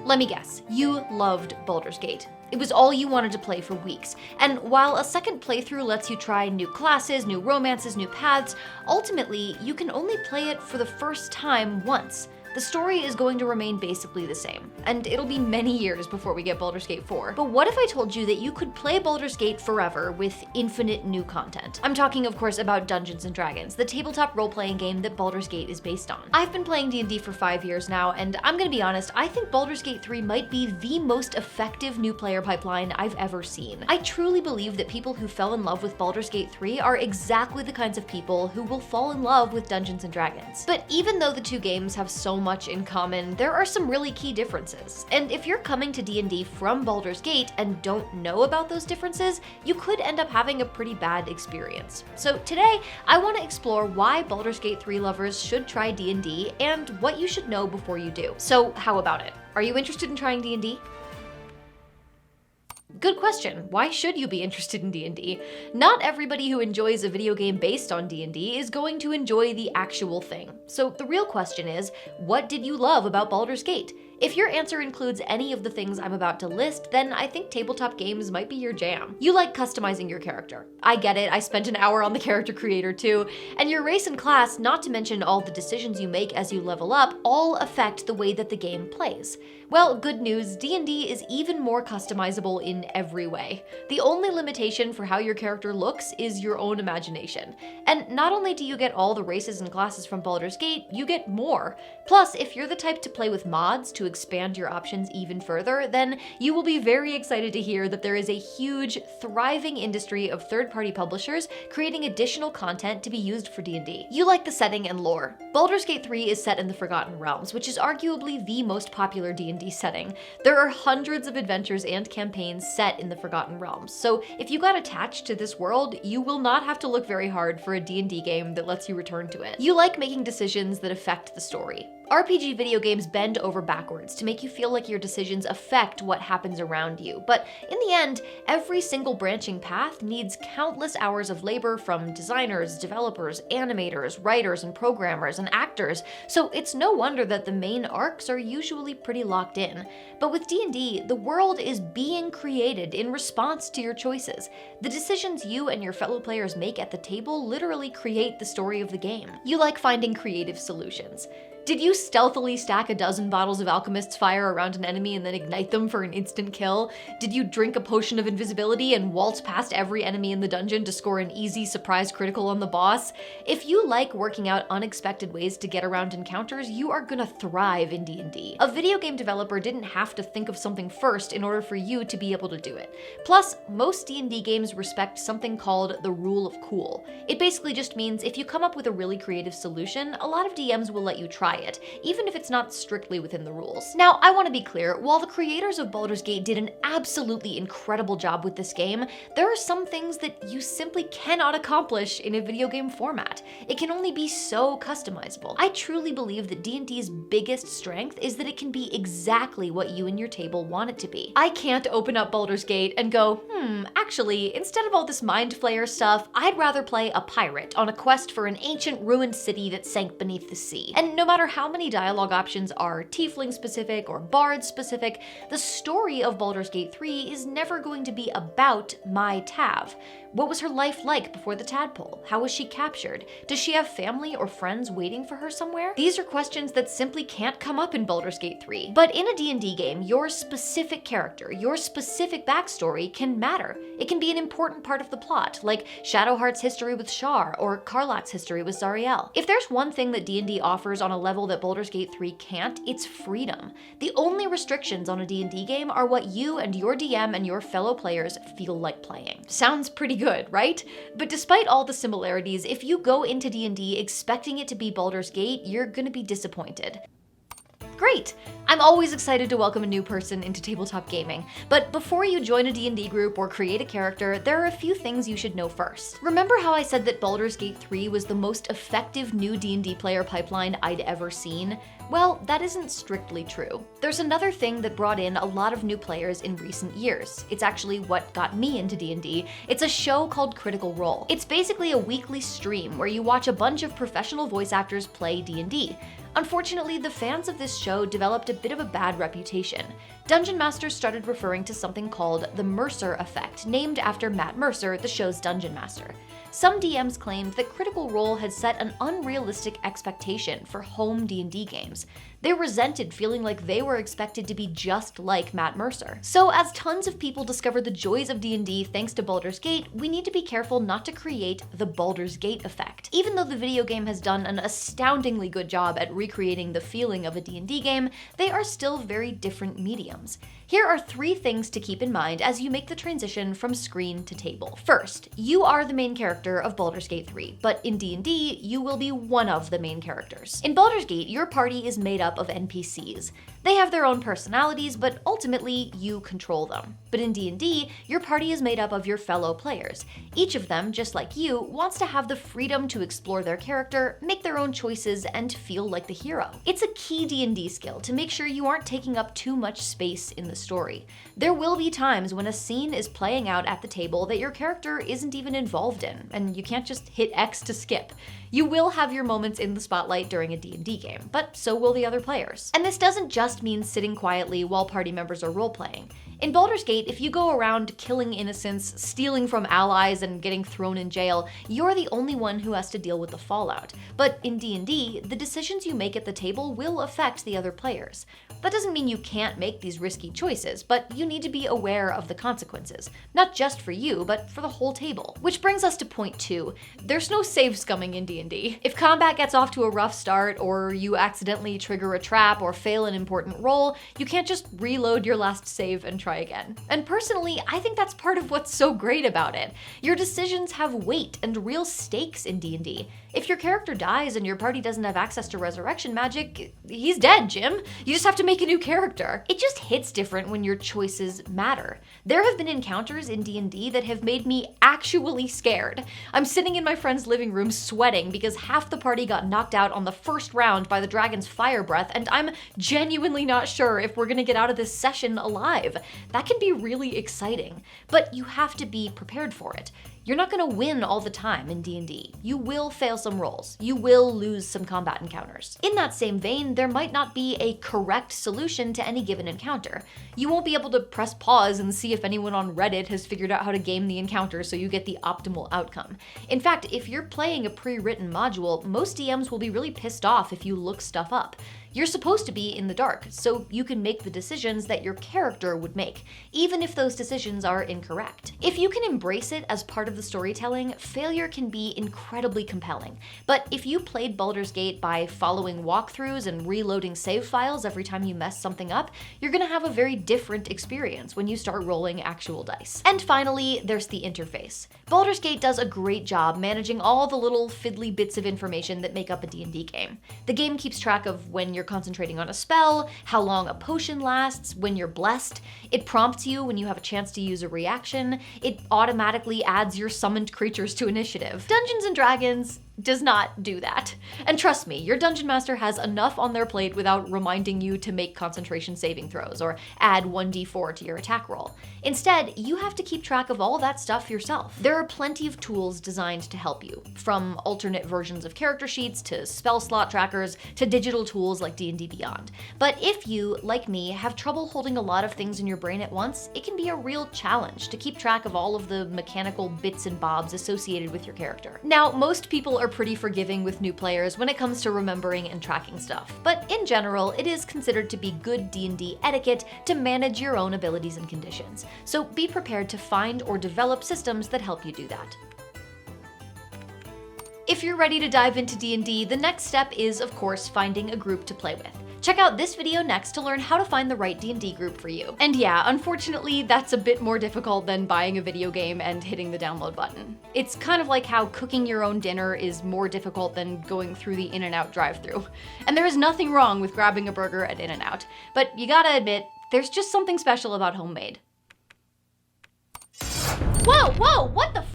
Let me guess, you loved Baldur's Gate. It was all you wanted to play for weeks, and while a second playthrough lets you try new classes, new romances, new paths, ultimately, you can only play it for the first time once. The story is going to remain basically the same, and it'll be many years before we get Baldur's Gate 4. But what if I told you that you could play Baldur's Gate forever with infinite new content? I'm talking, of course, about Dungeons & Dragons, the tabletop role-playing game that Baldur's Gate is based on. I've been playing D&D for 5 years now, and I'm gonna be honest, I think Baldur's Gate 3 might be the most effective new player pipeline I've ever seen. I truly believe that people who fell in love with Baldur's Gate 3 are exactly the kinds of people who will fall in love with Dungeons & Dragons. But even though the two games have so much in common, there are some really key differences. And if you're coming to D&D from Baldur's Gate and don't know about those differences, you could end up having a pretty bad experience. So today, I want to explore why Baldur's Gate 3 lovers should try D&D and what you should know before you do. So how about it? Are you interested in trying D&D? Good question. Why should you be interested in D&D? Not everybody who enjoys a video game based on D&D is going to enjoy the actual thing. So the real question is, what did you love about Baldur's Gate? If your answer includes any of the things I'm about to list, then I think tabletop games might be your jam. You like customizing your character. I get it, I spent an hour on the character creator too, and your race and class, not to mention all the decisions you make as you level up, all affect the way that the game plays. Well, good news, D&D is even more customizable in every way. The only limitation for how your character looks is your own imagination. And not only do you get all the races and classes from Baldur's Gate, you get more. Plus, if you're the type to play with mods to expand your options even further, then you will be very excited to hear that there is a huge, thriving industry of third-party publishers creating additional content to be used for D&D. You like the setting and lore. Baldur's Gate 3 is set in the Forgotten Realms, which is arguably the most popular D&D setting. There are hundreds of adventures and campaigns set in the Forgotten Realms, so if you got attached to this world, you will not have to look very hard for a D&D game that lets you return to it. You like making decisions that affect the story. RPG video games bend over backwards to make you feel like your decisions affect what happens around you, but in the end, every single branching path needs countless hours of labor from designers, developers, animators, writers, and programmers, and actors, so it's no wonder that the main arcs are usually pretty locked in. But with D&D, the world is being created in response to your choices. The decisions you and your fellow players make at the table literally create the story of the game. You like finding creative solutions. Did you stealthily stack a dozen bottles of Alchemist's Fire around an enemy and then ignite them for an instant kill? Did you drink a potion of invisibility and waltz past every enemy in the dungeon to score an easy surprise critical on the boss? If you like working out unexpected ways to get around encounters, you are gonna thrive in D&D. A video game developer didn't have to think of something first in order for you to be able to do it. Plus, most D&D games respect something called the rule of cool. It basically just means if you come up with a really creative solution, a lot of DMs will let you try it, even if it's not strictly within the rules. Now, I want to be clear, while the creators of Baldur's Gate did an absolutely incredible job with this game, there are some things that you simply cannot accomplish in a video game format. It can only be so customizable. I truly believe that D&D's biggest strength is that it can be exactly what you and your table want it to be. I can't open up Baldur's Gate and go, actually, instead of all this mind flayer stuff, I'd rather play a pirate on a quest for an ancient ruined city that sank beneath the sea. And no matter how many dialogue options are tiefling specific or bard specific, the story of Baldur's Gate 3 is never going to be about my Tav. What was her life like before the tadpole? How was she captured? Does she have family or friends waiting for her somewhere? These are questions that simply can't come up in Baldur's Gate 3. But in a D&D game, your specific character, your specific backstory can matter. It can be an important part of the plot, like Shadowheart's history with Shar or Karlach's history with Zariel. If there's one thing that D&D offers on a level that Baldur's Gate 3 can't, it's freedom. The only restrictions on a D&D game are what you and your DM and your fellow players feel like playing. Sounds pretty good, right? But despite all the similarities, if you go into D&D expecting it to be Baldur's Gate, you're gonna be disappointed. Great! I'm always excited to welcome a new person into tabletop gaming, but before you join a D&D group or create a character, there are a few things you should know first. Remember how I said that Baldur's Gate 3 was the most effective new D&D player pipeline I'd ever seen? Well, that isn't strictly true. There's another thing that brought in a lot of new players in recent years. It's actually what got me into D&D. It's a show called Critical Role. It's basically a weekly stream where you watch a bunch of professional voice actors play D&D. Unfortunately, the fans of this show developed a bit of a bad reputation. Dungeon masters started referring to something called the Mercer effect, named after Matt Mercer, the show's dungeon master. Some DMs claimed that Critical Role had set an unrealistic expectation for home D&D games. They resented feeling like they were expected to be just like Matt Mercer. So as tons of people discover the joys of D&D thanks to Baldur's Gate, we need to be careful not to create the Baldur's Gate effect. Even though the video game has done an astoundingly good job at recreating the feeling of a D&D game, they are still very different mediums. Here are 3 things to keep in mind as you make the transition from screen to table. First, you are the main character of Baldur's Gate 3, but in D&D, you will be one of the main characters. In Baldur's Gate, your party is made up of NPCs. They have their own personalities, but ultimately, you control them. But in D&D, your party is made up of your fellow players. Each of them, just like you, wants to have the freedom to explore their character, make their own choices, and feel like the hero. It's a key D&D skill to make sure you aren't taking up too much space in the story. There will be times when a scene is playing out at the table that your character isn't even involved in, and you can't just hit X to skip. You will have your moments in the spotlight during a D&D game, but so will the other players. And this doesn't just mean sitting quietly while party members are role-playing. In Baldur's Gate, if you go around killing innocents, stealing from allies, and getting thrown in jail, you're the only one who has to deal with the fallout. But in D&D, the decisions you make at the table will affect the other players. That doesn't mean you can't make these risky choices, but you need to be aware of the consequences. Not just for you, but for the whole table. Which brings us to point 2. There's no save scumming in D&D. If combat gets off to a rough start, or you accidentally trigger a trap or fail an important roll, you can't just reload your last save and try again. And personally, I think that's part of what's so great about it. Your decisions have weight and real stakes in D&D. If your character dies and your party doesn't have access to resurrection magic, he's dead, Jim. You just have to make a new character. It just hits different when your choices matter. There have been encounters in D&D that have made me actually scared. I'm sitting in my friend's living room sweating because half the party got knocked out on the first round by the dragon's fire breath, and I'm genuinely not sure if we're gonna get out of this session alive. That can be really exciting, but you have to be prepared for it. You're not gonna win all the time in D&D. You will fail some rolls. You will lose some combat encounters. In that same vein, there might not be a correct solution to any given encounter. You won't be able to press pause and see if anyone on Reddit has figured out how to game the encounter so you get the optimal outcome. In fact, if you're playing a pre-written module, most DMs will be really pissed off if you look stuff up. You're supposed to be in the dark, so you can make the decisions that your character would make, even if those decisions are incorrect. If you can embrace it as part of the storytelling, failure can be incredibly compelling. But if you played Baldur's Gate by following walkthroughs and reloading save files every time you mess something up, you're gonna have a very different experience when you start rolling actual dice. And finally, there's the interface. Baldur's Gate does a great job managing all the little fiddly bits of information that make up a D&D game. The game keeps track of when you're concentrating on a spell, how long a potion lasts, when you're blessed. It prompts you when you have a chance to use a reaction. It automatically adds your summoned creatures to initiative. Dungeons & Dragons does not do that. And trust me, your dungeon master has enough on their plate without reminding you to make concentration saving throws or add 1d4 to your attack roll. Instead, you have to keep track of all that stuff yourself. There are plenty of tools designed to help you, from alternate versions of character sheets to spell slot trackers to digital tools like D&D Beyond. But if you, like me, have trouble holding a lot of things in your brain at once, it can be a real challenge to keep track of all of the mechanical bits and bobs associated with your character. Now, most people are pretty forgiving with new players when it comes to remembering and tracking stuff, but in general, it is considered to be good D&D etiquette to manage your own abilities and conditions. So be prepared to find or develop systems that help you do that. If you're ready to dive into D&D, the next step is, of course, finding a group to play with. Check out this video next to learn how to find the right D&D group for you. And yeah, unfortunately, that's a bit more difficult than buying a video game and hitting the download button. It's kind of like how cooking your own dinner is more difficult than going through the In-N-Out drive-thru. And there is nothing wrong with grabbing a burger at In-N-Out, but you gotta admit, there's just something special about homemade. Whoa, what the